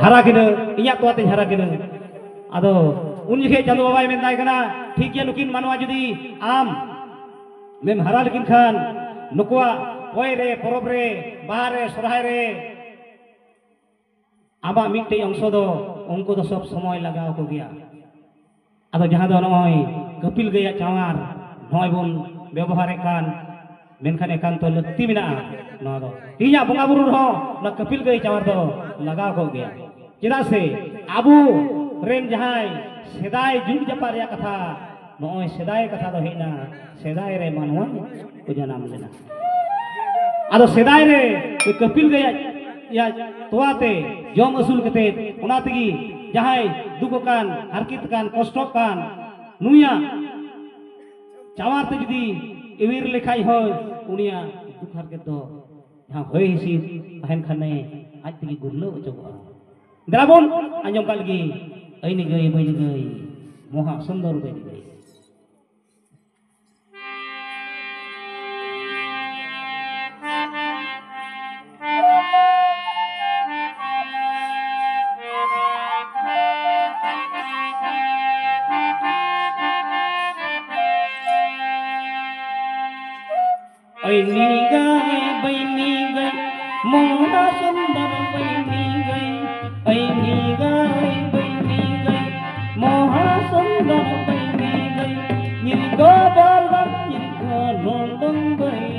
hara kena inya tua te hara kena ado un jikhe chandu babai men dai kana thik ya nukin manwa judi am mem hara lekin khan nukwa poi re porob re bahar re sorhai re aba mikte angso do unko do sob somoy lagao ko gya ado jahan do noy kapil gaya chawar noy bon ব্যবহার kan menkan ekan to lekti mina no do tinya bonga buru ho na kapil gay chawar do lagao ko gya cheda se abu ren jahai sedai jug japar ya katha noy sedai katha do hina sedai re manwa ko janam lena ado sedai re kapil gay ya toate jom asul kate ona tegi jahai duko kan harkit kan kosto kan nuya chawar te judi ewir lekhai hoy unia duk harket do ha hoy hisi tahen khane aj tegi gurlo ojoga drabon anjom kal gi aini gai bai gai moha sundor bai gai Aini gai moha sundar baini gai aini gai moha sundar baini gai nilgo balam nilgo nondong baini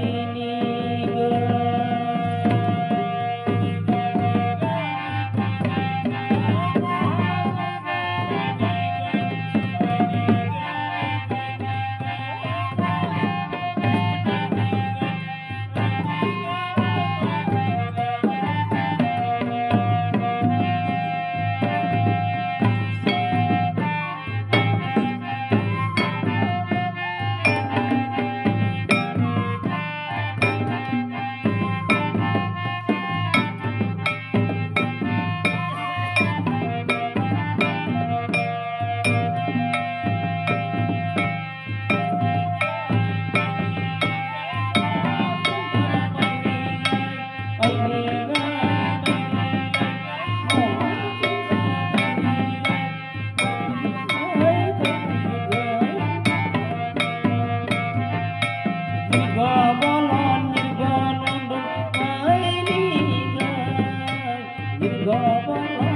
Go